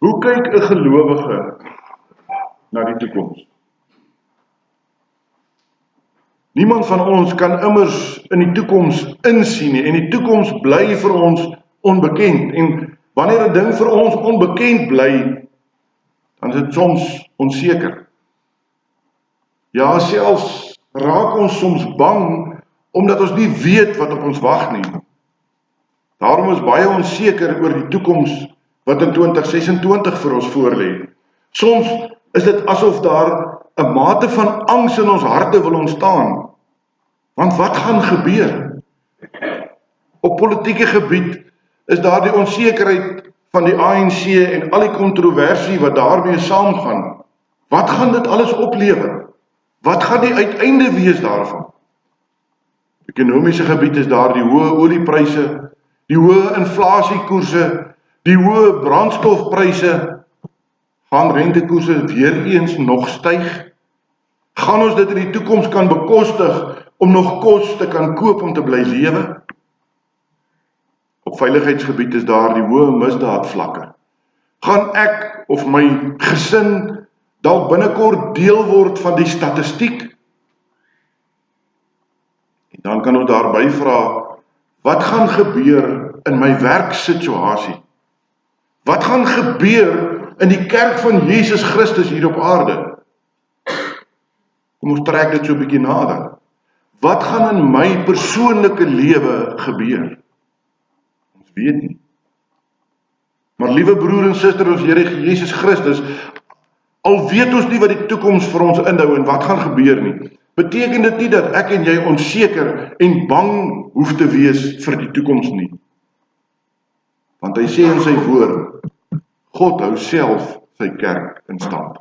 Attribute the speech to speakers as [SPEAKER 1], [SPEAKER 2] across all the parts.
[SPEAKER 1] Hoe kyk 'n gelowige na die toekoms? Niemand van ons kan immers in die toekoms insien nie, en die toekoms bly vir ons onbekend. En wanneer 'n ding vir ons onbekend bly, dan is dit soms onseker. Ja, selfs raak ons soms bang, omdat ons nie weet wat op ons wag nie. Daarom is baie onseker oor die toekoms wat in 2026 vir ons voorlê. Soms is dit asof daar 'n mate van angs in ons harte wil ontstaan. Want wat gaan gebeur? Op politieke gebied is daar die onsekerheid van die ANC en al die kontroversie wat daarmee saamgaan. Wat gaan dit alles oplewer? Wat gaan die uiteinde wees daarvan? Op ekonomiese gebied is daar die hoë oliepryse, die hoë inflasiekoerse, die hoë brandstofpryse. Gaan rentekoerse weer eens nog styg? Gaan ons dit in die toekoms kan bekostig om nog kos te kan koop om te bly lewe? Op veiligheidsgebied is daar die hoë misdaadvlakke. Gaan ek of my gesin dalk binnekort deel word van die statistiek? En dan kan ons daarby vra, wat gaan gebeur in my werksituasie? Wat gaan gebeur in die kerk van Jesus Christus hier op aarde? Kom ons trek dit so 'n bietjie nader. Wat gaan in my persoonlike lewe gebeur? Ons weet nie. Maar liewe broer en suster, ons Here Jesus Christus, al weet ons nie wat die toekoms vir ons inhou en wat gaan gebeur nie, beteken dit nie dat ek en jy onseker en bang hoef te wees vir die toekoms nie. Want hy sê in sy woord, God hou self sy kerk in stand.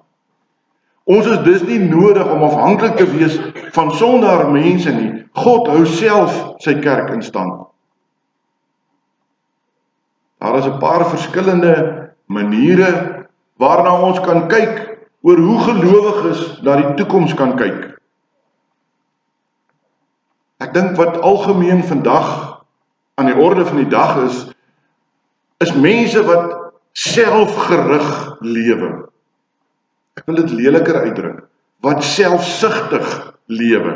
[SPEAKER 1] Ons is dus nie nodig om afhanklik te wees van sondaar mense nie. God hou self sy kerk in stand. Daar is 'n paar verskillende maniere waarna ons kan kyk oor hoe gelowiges na die toekoms kan kyk. Ek dink wat algemeen vandag aan die orde van die dag is mense wat selfgerig lewe. Ek wil dit leliker uitdruk, wat selfsugtig lewe.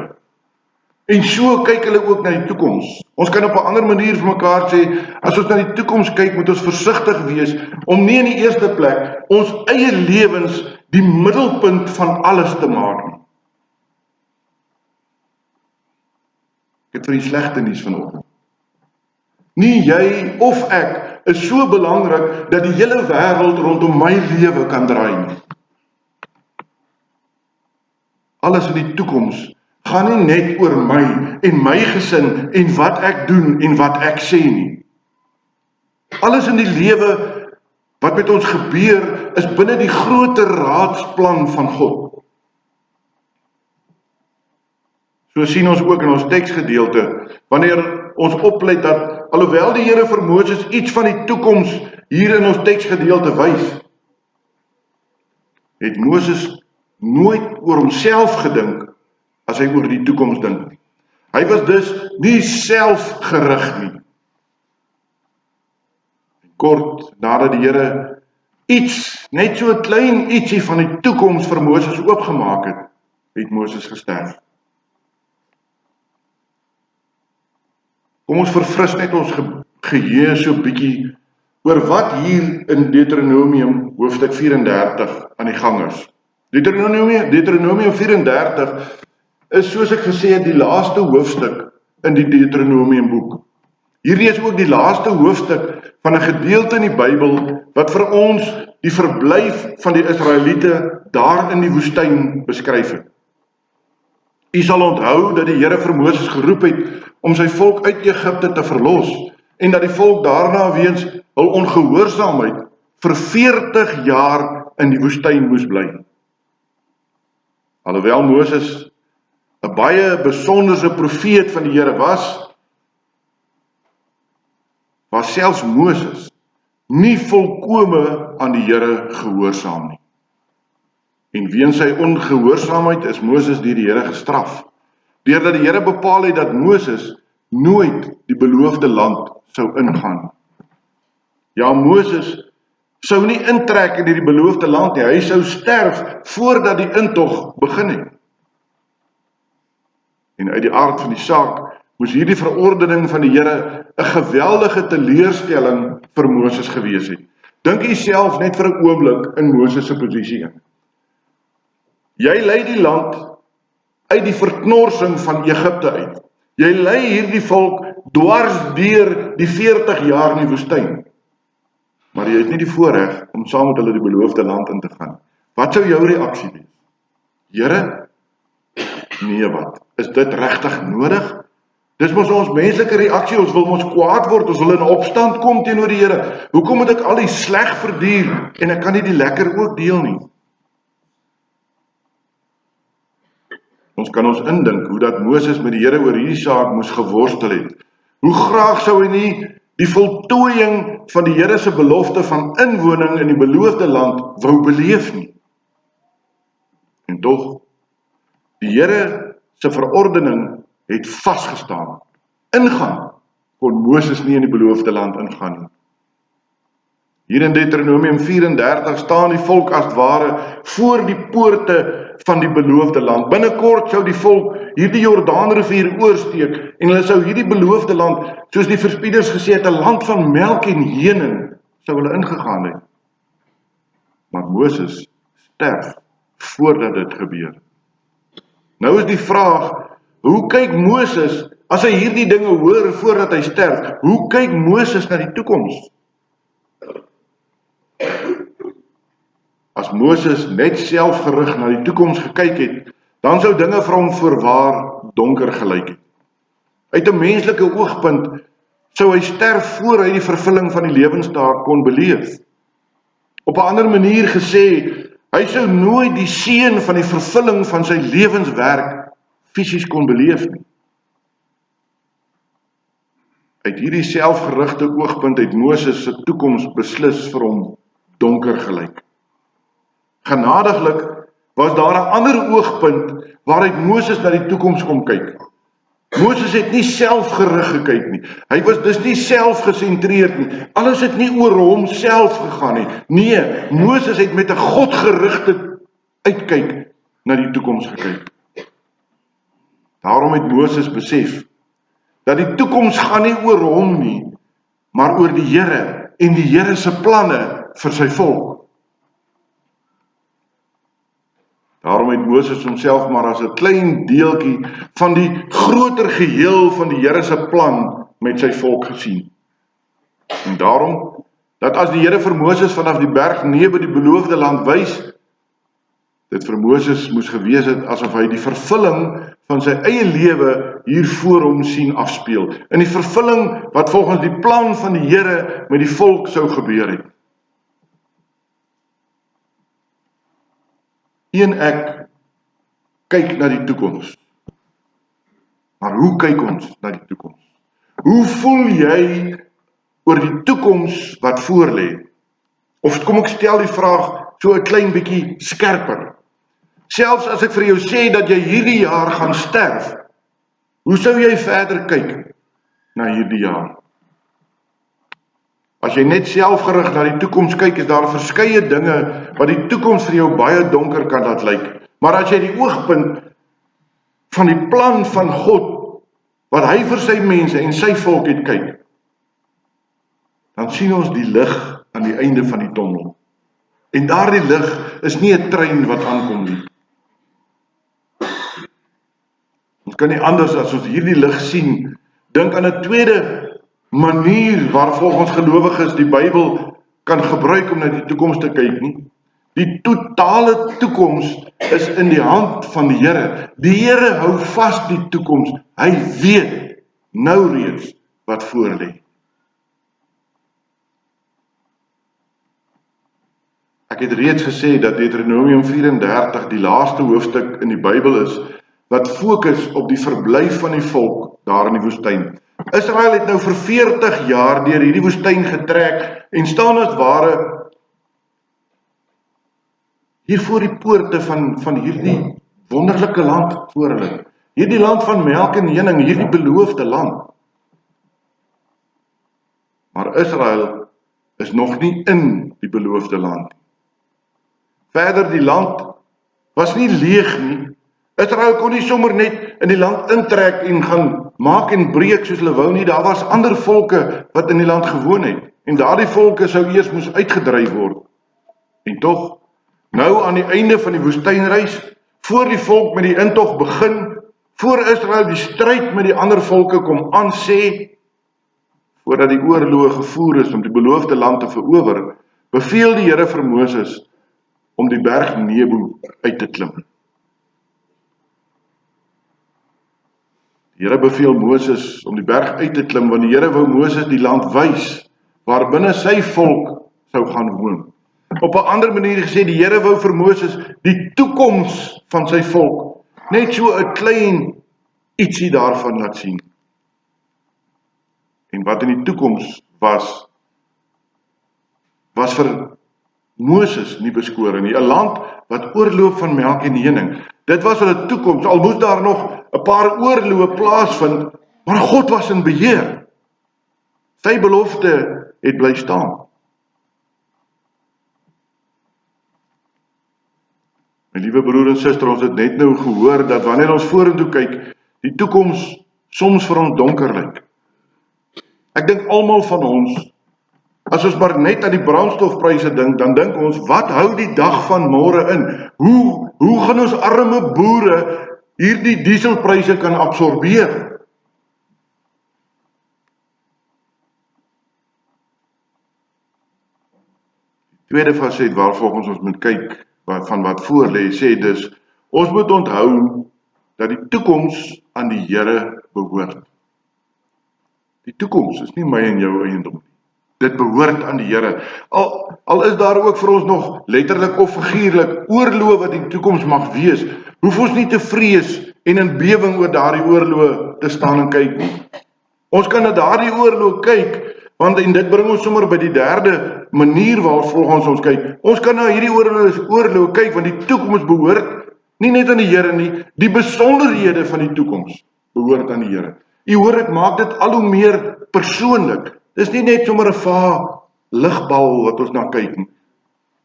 [SPEAKER 1] En so kyk hulle ook na die toekoms. Ons kan op 'n ander manier vir mekaar sê, as ons na die toekoms kyk, moet ons versigtig wees om nie in die eerste plek ons eie lewens die middelpunt van alles te maak nie. Ek het vir die slegte nuus vanoggend. Nie jy of ek is so belangrik dat die hele wêreld rondom my lewe kan draai nie. Alles in die toekoms gaan nie net oor my en my gesin en wat ek doen en wat ek sê nie. Alles in die lewe wat met ons gebeur is binne die groter raadsplan van God. So sien ons ook in ons teksgedeelte, wanneer ons oplet dat alhoewel die Here vir Moses iets van die toekoms hier in ons teksgedeelte wys, het Moses nooit oor homself gedink as hy oor die toekoms dink. Hy was dus nie selfgerig nie. Kort nadat die Here iets, net so 'n klein ietsie van die toekoms vir Moses oopgemaak het, het Moses gesterf. Kom ons verfris net ons geheue so bietjie oor wat hier in Deuteronomium hoofstuk 34 aan die gang is. Deuteronomium 34 is, soos ek gesê het, die laaste hoofstuk in die Deuteronomium boek. Hierdie is ook die laaste hoofstuk van 'n gedeelte in die Bybel wat vir ons die verblyf van die Israeliete daar in die woestyn beskryf het. U sal onthou dat die Here vir Moses geroep het om sy volk uit Egipte te verlos en dat die volk daarna weens hul ongehoorsaamheid vir 40 jaar in die woestyn moes bly. Alhoewel Moses 'n baie besonderse profeet van die Here was selfs Moses nie volkome aan die Here gehoorsaam nie. En weens sy ongehoorsaamheid is Moses deur die Here gestraf, deurdat die Here bepaal het dat Moses nooit die beloofde land sou ingaan. Ja, Moses sou nie intrek in die beloofde land nie. Hy sou sterf voordat die intog begin het. En uit die aard van die saak moes hierdie verordening van die Here 'n geweldige teleurstelling vir Moses gewees het. Dink u self net vir 'n oomblik in Moses se posisie in. Jy lei die land uit die verknorsing van Egipte uit. Jy lei hierdie volk dwars deur die 40 jaar in die woestyn. Maar jy het nie die voorreg om saam met hulle die beloofde land in te gaan. Wat sou jou reaksie wees? Here, nee wat? Is dit regtig nodig? Dis mos ons menslike reaksie, ons wil mos kwaad word, ons wil in opstand kom teenoor die Here. Hoekom moet ek al die sleg verduur en ek kan nie die lekker ook deel nie? Ons kan ons indink hoe dat Moses met die Here oor hierdie saak moes geworstel het. Hoe graag sou hy nie die voltooiing van die Here se belofte van inwoning in die beloofde land wou beleef nie. En tog, die Here se verordening het vasgestaan. Ingaan kon Moses nie in die beloofde land ingaan nie. Hier in Deuteronomium 34 staan die volk as ware voor die poorte van die beloofde land. Binnekort sou die volk hierdie Jordaanrivier oorsteek en hulle sou hierdie beloofde land, soos die verspieders gesê het, 'n land van melk en honing, sou hulle ingegaan het. Maar Moses sterf voordat dit gebeur. Nou is die vraag, hoe kyk Moses as hy hierdie dinge hoor voordat hy sterf? Hoe kyk Moses na die toekoms? As Moses net selfgerig na die toekoms gekyk het, dan sou dinge vir hom voorwaar donker gelyk het. Uit 'n menslike oogpunt sou hy sterf voor hy die vervulling van die lewensdaad kon beleef. Op 'n ander manier gesê, hy sou nooit die seën van die vervulling van sy lewenswerk fisies kon beleef nie. Uit hierdie selfgerigte oogpunt het Moses se toekoms beslis vir hom donker gelyk. Genadiglik was daar 'n ander oogpunt waaruit Moses na die toekoms kom kyk. Moses het nie selfgerig gekyk nie. Hy was dus nie selfgesentreerd nie. Alles het nie oor homself gegaan nie. Nee, Moses het met 'n godgerigte uitkyk na die toekoms gekyk. Daarom het Moses besef dat die toekoms gaan nie oor hom nie, maar oor die Here en die Here se planne vir sy volk. Daarom het Moses homself maar as 'n klein deeltjie van die groter geheel van die Here se plan met sy volk gesien. En daarom, dat as die Here vir Moses vanaf die berg Nebo die beloofde land wys, dit vir Moses moes gewees het asof hy die vervulling van sy eie lewe hier voor hom sien afspeel. In die vervulling wat volgens die plan van die Here met die volk sou gebeur het. Ek kyk na die toekoms. Maar hoe kyk ons na die toekoms? Hoe voel jy oor die toekoms wat voor lê? Of kom ek stel die vraag so 'n klein bietjie skerper. Selfs as ek vir jou sê dat jy hierdie jaar gaan sterf, hoe sou jy verder kyk na hierdie jaar? As jy net selfgerig na die toekoms kyk, is daar verskeie dinge wat die toekoms vir jou baie donker kan laat lyk. Maar as jy die oogpunt van die plan van God, wat hy vir sy mense en sy volk het kyk, dan sien ons die lig aan die einde van die tonnel. En daardie lig is nie 'n trein wat aankom nie. Ons kan nie anders as ons hierdie lig sien, dink aan 'n tweede manier waar volgens gelowiges die Bybel kan gebruik om na die toekoms te kyk nie. Die totale toekoms is in die hand van die Here. Die Here hou vas die toekoms. Hy weet nou reeds wat voor lê. Ek het reeds gesê dat Deuteronomium 34 die laaste hoofstuk in die Bybel is wat fokus op die verblyf van die volk daar in die woestyn. Israel het nou vir 40 jaar deur hierdie woestyn getrek en staan as ware hier voor die poorte van hierdie wonderlike land voor hulle. Hierdie land van melk en honing, hierdie beloofde land. Maar Israel is nog nie in die beloofde land. Verder, die land was nie leeg nie. Israel kon nie sommer net in die land intrek en gaan maak en breek soos hulle wou nie. Daar was ander volke wat in die land gewoon het. En daardie volke sou eers moes uitgedryf word. En tog, nou aan die einde van die woestynreis, voor die volk met die intog begin, voor Israel die stryd met die ander volke kom aansê, voordat die oorloë gevoer is om die beloofde land te verower, beveel die Here vir Moses om die berg Nebo uit te klim. Die Here beveel Moses om die berg uit te klim, want die Here wou Moses die land wys, waar binne sy volk sou gaan woon. Op 'n ander manier gesê, die Here wou vir Moses die toekoms van sy volk, net so 'n klein ietsie daarvan laat sien. En wat in die toekoms was vir Moses nie beskore nie, 'n land wat oorloop van melk en honing. Dit was hulle toekoms, al moes daar nog 'n paar oorloë plaasvind, maar God was in beheer. Sy belofte het bly staan. My liewe broer en suster, ons het net nou gehoor dat wanneer ons vorentoe kyk, die toekoms soms vir ons donker lyk. Ek dink almal van ons, as ons maar net aan die brandstofpryse dink, dan dink ons, wat hou die dag van môre in? Hoe gaan ons arme boere hierdie dieselpryse kan absorbeer? Die tweede faset waarvolgens ons moet kyk, van wat voor lê, sê dus, ons moet onthou dat die toekoms aan die Here behoort. Die toekoms is nie my en jou eiendom nie. Dit behoort aan die Here. Al is daar ook vir ons nog letterlik of figuurlik oorloë wat in die toekoms mag wees, hoef ons nie te vrees en in bewing oor daardie oorloë te staan en kyk nie. Ons kan na daardie oorloë kyk, want en dit bring ons sommer by die derde manier waarvolgens ons kyk. Ons kan na hierdie oorloë kyk, want die toekoms behoort nie net aan die Here nie, die besonderhede van die toekoms behoort aan die Here. U hoor, ek maak dit al hoe meer persoonlik. Dis nie net sommer 'n vaag ligbal wat ons na kyk nie.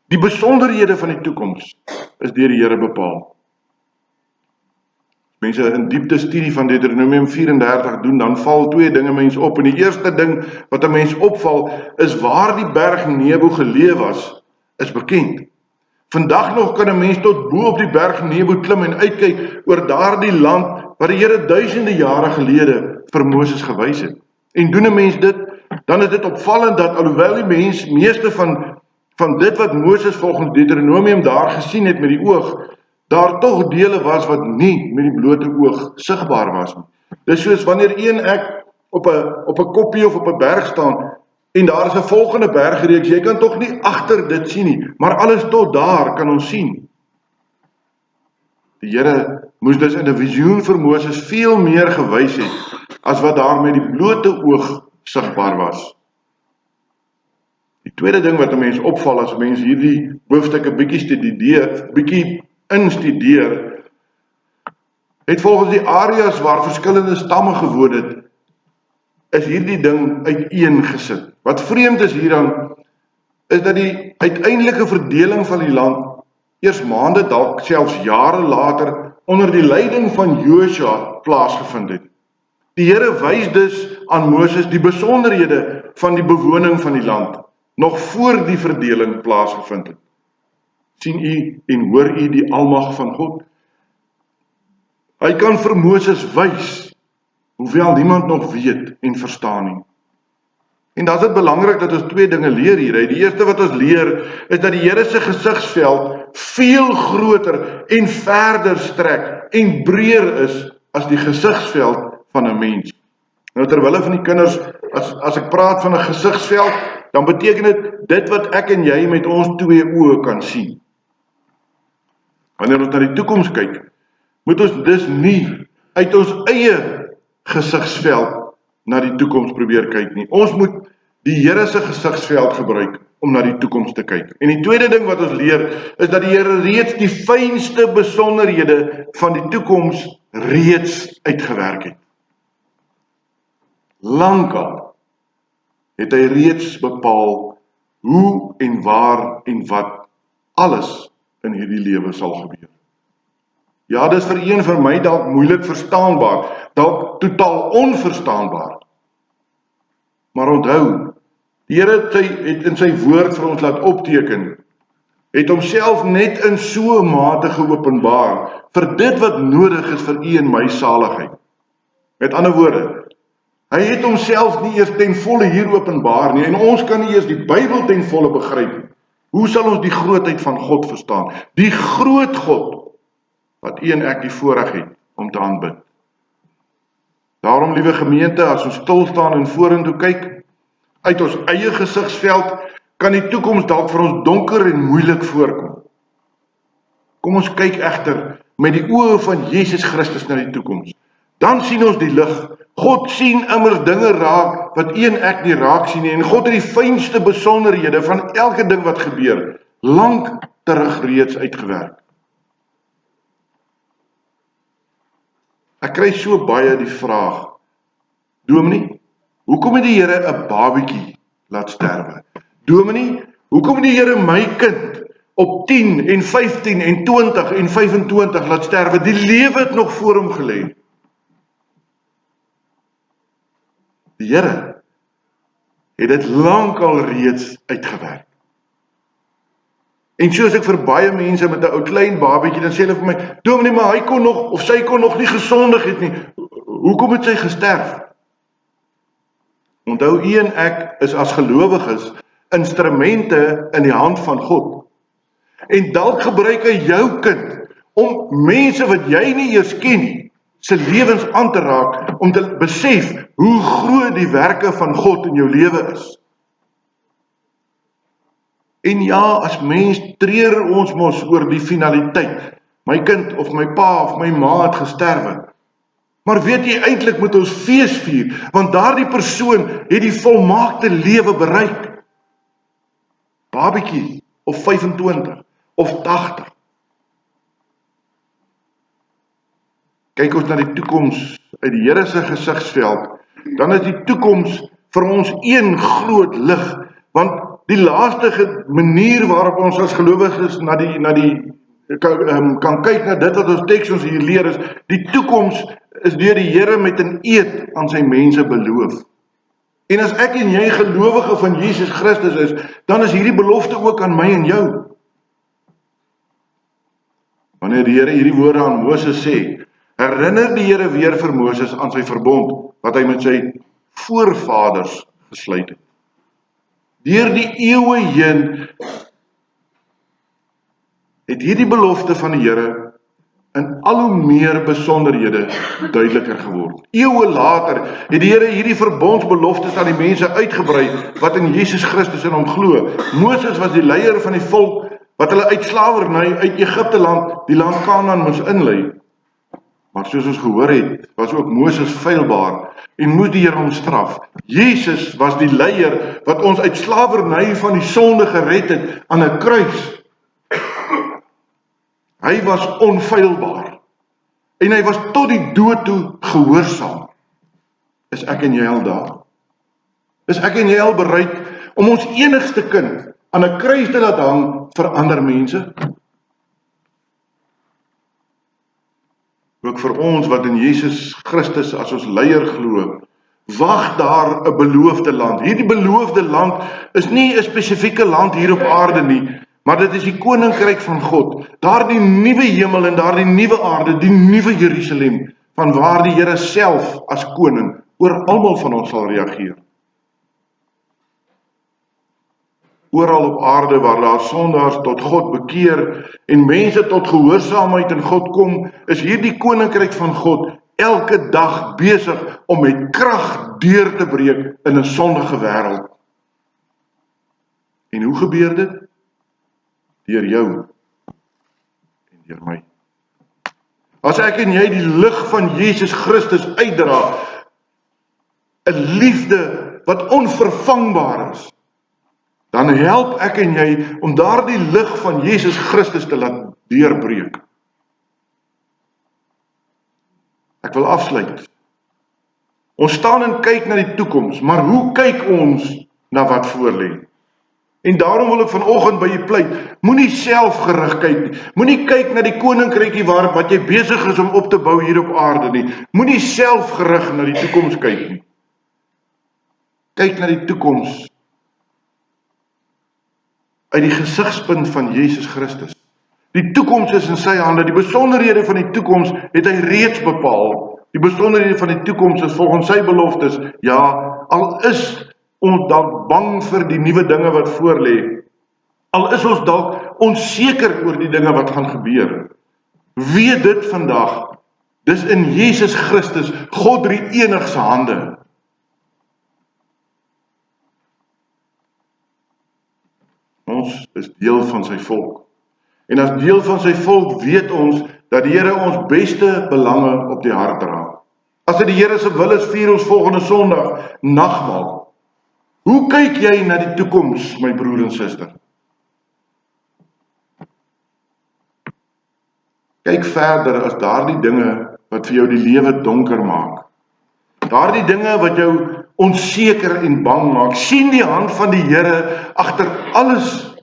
[SPEAKER 1] Die besonderhede van die toekoms is deur die Here bepaal. Mense in diepte studie van Deuteronomium 34 doen, dan val twee dinge mens op. En die eerste ding wat 'n mens opval, is waar die berg Nebo geleë was, is bekend. Vandag nog kan 'n mens tot bo op die berg Nebo klim en uitkyk oor daardie land wat die Here duisende jare gelede vir Moses gewys het. En doen 'n mens dit, dan is dit opvallend dat alhoewel die meeste van dit wat Moses volgens Deuteronomium daar gesien het met die oog, daar tog dele was wat nie met die blote oog sigbaar was nie. Dis soos wanneer ek op 'n koppie of op 'n berg staan en daar is 'n volgende bergreeks, jy kan tog nie agter dit sien nie, maar alles tot daar kan ons sien. Die Here moes dus in 'n visioen vir Moses veel meer gewys het as wat daar met die blote oog sigbaar was. Die tweede ding wat 'n mens opval as mens hierdie hoofstukke bietjie instudeer, het volgens die areas waar verskillende stamme gewoon het, is hierdie ding uiteengesit. Wat vreemd is hieraan, is dat die uiteindelike verdeling van die land eers maande, dalk selfs jare later, onder die leiding van Josua plaasgevind het. Die Here wys dus aan Moses die besonderhede van die bewoning van die land, nog voor die verdeling plaasgevind het. Sien u en hoor u die almag van God? Hy kan vir Moses wys, hoewel niemand nog weet en verstaan nie. En dan is dit belangrik dat ons twee dinge leer hier. Die eerste wat ons leer, is dat die Here se gesigsveld veel groter en verder strek en breër is as die gesigsveld van 'n mens. Nou terwille van die kinders, as ek praat van 'n gesigsveld, dan beteken dit wat ek en jy met ons twee oë kan sien. Wanneer ons na die toekoms kyk, moet ons dus nie uit ons eie gesigsveld na die toekoms probeer kyk nie. Ons moet die Here se gesigsveld gebruik om na die toekoms te kyk. En die tweede ding wat ons leer, is dat die Here reeds die fynste besonderhede van die toekoms reeds uitgewerk het. Lankal het hy reeds bepaal hoe en waar en wat alles in hierdie lewe sal gebeur. Ja, dis vir my dalk moeilik verstaanbaar, dalk totaal onverstaanbaar. Maar onthou, die Here het in sy woord vir ons laat opteken, het homself net in so 'n mate geopenbaar vir dit wat nodig is vir u en my saligheid. Met ander woorde, hy het homself nie eers ten volle hier openbaar nie, en ons kan nie eers die Bybel ten volle begryp nie. Hoe sal ons die grootheid van God verstaan? Die groot God, wat u en ek die voorreg het om te aanbid. Daarom, liewe gemeente, as ons stil staan en vorentoe kyk, uit ons eie gesigsveld, kan die toekoms dalk vir ons donker en moeilik voorkom. Kom ons kyk egter met die oë van Jesus Christus na die toekoms. Dan sien ons die lig. God sien immers dinge raak wat u en ek nie raak sien nie, en God het die fynste besonderhede van elke ding wat gebeur, lank terug reeds uitgewerk. Ek kry so baie die vraag, Dominee, hoekom het die Here 'n babietjie laat sterwe? Dominee, hoekom het die Here my kind op 10 en 15 en 20 en 25 laat sterwe? Die lewe het nog voor hom gelê. Die Here het dit lank al reeds uitgewerk. En soos ek vir baie mense met 'n ou klein babietjie, dan sê hulle vir my, Dominee, maar hy kon nog, of sy kon nog nie gesondig het nie. Hoekom het sy gesterf? Onthou, u en ek is as gelowiges instrumente in die hand van God. En dalk gebruik hy jou kind om mense wat jy nie eers ken nie, se lewens aan te raak, om te besef hoe groot die werke van God in jou lewe is. En ja, as mens treur ons mos oor die finaliteit. My kind of my pa of my ma het gesterwe. Maar weet jy, eintlik moet ons fees vier, want daardie persoon het die volmaakte lewe bereik. Babietjie, of 25, of 80. Kyk ons na die toekoms uit die Here se gesigsveld, dan is die toekoms vir ons een groot lig, want die laaste manier waarop ons as gelowiges kan kyk na dit wat ons teks ons hier leer is, die toekoms is deur die Here met 'n eed aan sy mense beloof. En as ek en jy gelowige van Jesus Christus is, dan is hierdie belofte ook aan my en jou. Wanneer die Here hierdie woorde aan Moses sê, herinner die Here weer vir Moses aan sy verbond, wat hy met sy voorvaders gesluit het. Deur die eeue heen het hierdie belofte van die Here in al hoe meer besonderhede duideliker geword. Eeue later het die Here hierdie verbondsbeloftes aan die mense uitgebrei wat in Jesus Christus in hom glo. Moses was die leier van die volk wat hulle uit slawerny uit Egipte land, die land Kanaan moes inlei. Maar soos ons gehoor het, was ook Moses feilbaar en moes die Here hom straf. Jesus was die leier wat ons uit slawerny van die sonde gered het aan 'n kruis. Hy was onfeilbaar en hy was tot die dood toe gehoorsaam. Is ek en jy al daar? Is ek en jy al bereid om ons enigste kind aan 'n kruis te laat hang vir ander mense? Ook vir ons wat in Jesus Christus as ons leier glo, wag daar 'n beloofde land. Hierdie beloofde land is nie 'n spesifieke land hier op aarde nie, maar dit is die koninkryk van God. Daardie nuwe hemel en daardie nuwe aarde, die nuwe Jerusalem, van waar die Here self as koning oor almal van ons sal reageer. Oral op aarde waar daar sondaars tot God bekeer en mense tot gehoorsaamheid in God kom, is hierdie koninkryk van God elke dag besig om met krag deur te breek in 'n sondige wêreld. En hoe gebeur dit? Deur jou en deur my. As ek en jy die lig van Jesus Christus uitdra, 'n liefde wat onvervangbaar is, dan help ek en jy om daardie lig van Jesus Christus te laat deurbreek. Ek wil afsluit. Ons staan en kyk na die toekoms, maar hoe kyk ons na wat voor lê? En daarom wil ek vanoggend by u pleit, moenie selfgerig kyk nie. Moenie kyk na die koninkrykie wat jy besig is om op te bou hier op aarde nie. Moenie selfgerig na die toekoms kyk nie. Kyk na die toekoms uit die gesigspunt van Jesus Christus. Die toekoms is in sy hande. Die besonderhede van die toekoms het hy reeds bepaal. Die besonderhede van die toekoms is volgens sy beloftes. Ja, al is ons dalk bang vir die nuwe dinge wat voorlê. Al is ons dalk onseker oor die dinge wat gaan gebeur. Weet dit vandag. Dis in Jesus Christus, God drie-enig se hande. Ons is deel van sy volk. En as deel van sy volk weet ons dat die Here ons beste belange op die hart dra. As dit die Here se wil is, vier ons volgende Sondag nagmaal. Hoe kyk jy na die toekoms, my broer en suster? Kyk verder as daardie dinge wat vir jou die lewe donker maak. Daardie dinge wat jou onseker en bang maak. Sien die hand van die Here agter alles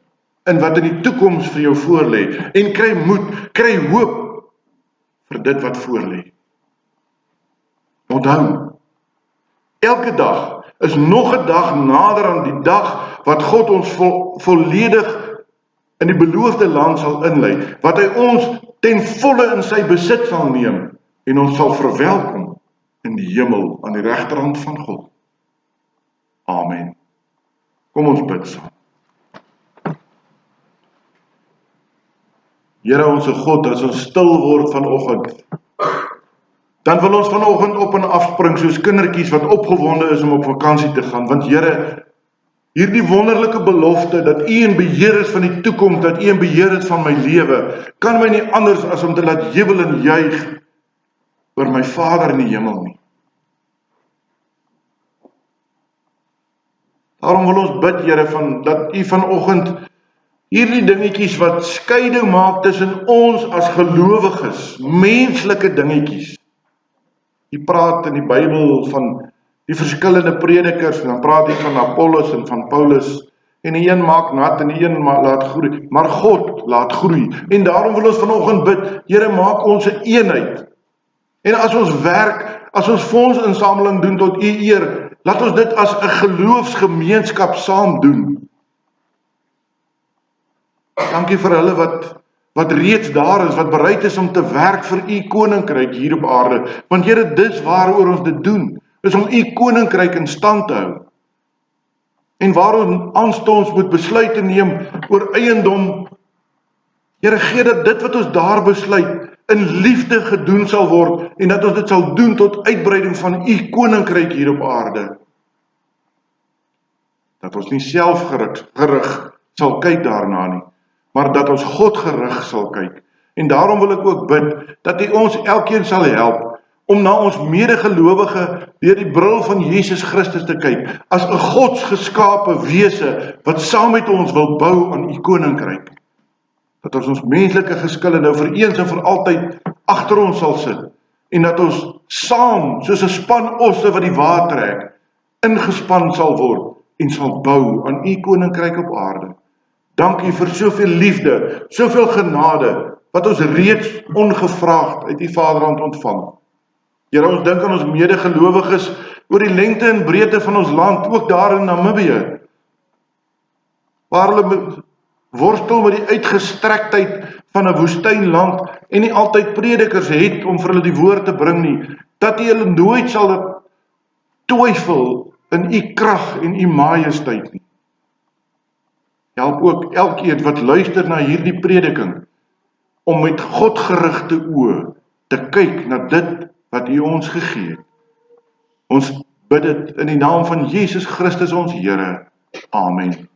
[SPEAKER 1] in wat in die toekoms vir jou voorlê en kry moed, kry hoop vir dit wat voorlê. Onthou, elke dag is nog 'n dag nader aan die dag wat God ons volledig in die beloofde land sal inlei, wat hy ons ten volle in sy besit sal neem en ons sal verwelkom in die hemel aan die regterhand van God. Amen. Kom ons bid saam. Here ons God, as ons stil word vanoggend, dan wil ons vanoggend op en afspring soos kindertjies wat opgewonde is om op vakansie te gaan, want Here, hierdie wonderlike belofte dat U in beheer is van die toekoms, dat U in beheer is van my lewe, kan my nie anders as om te laat jubel en juig oor my Vader in die hemel nie. Daarom wil ons bid, Here, dat U vanoggend hierdie dingetjies wat skeiding maak tussen ons as gelowiges, menslike dingetjies. U praat in die Bybel van die verskillende predikers, en dan praat hy van Apollos en van Paulus, en die een maak nat en die een laat groei, maar God laat groei. En daarom wil ons vanoggend bid, Here, maak ons 'n eenheid. En as ons werk, as ons fondsinsameling doen tot U eer, laat ons dit as 'n geloofsgemeenskap saam doen. Dankie vir hulle wat reeds daar is, wat bereid is om te werk vir U koninkryk hier op aarde. Want Here, dis waaroor ons dit doen, is om U koninkryk in stand te hou. En waar ons moet besluite neem oor eiendom, Here, gee dat dit wat ons daar besluit in liefde gedoen sal word, en dat ons dit sal doen tot uitbreiding van U koninkryk hier op aarde. Dat ons nie selfgerig sal kyk daarna nie, maar dat ons God gerig sal kyk. En daarom wil ek ook bid, dat U ons elkeen sal help, om na ons medegelowige deur die bril van Jesus Christus te kyk, as 'n godsgeskape wese, wat saam met ons wil bou aan U koninkryk. Dat ons menslike geskille nou vir eens en vir altyd agter ons sal sit, en dat ons saam, soos 'n span osse wat die wa trek, ingespan sal word, en sal bou aan U koninkryk op aarde. Dankie vir soveel liefde, soveel genade, wat ons reeds ongevraagd uit U Vaderhand ontvang. Here, ons dink aan ons medegelowiges oor die lengte en breedte van ons land, ook daar in Namibië, waar hulle worstel met die uitgestrektheid van 'n woestynland en nie altyd predikers het om vir hulle die woord te bring nie, dat U hulle nooit sal twyfel in U krag en U majesteit nie. Help ook elkeen wat luister na hierdie prediking, om met Godgerigte oë te kyk na dit wat U ons gegee het. Ons bid dit in die naam van Jesus Christus ons Here. Amen.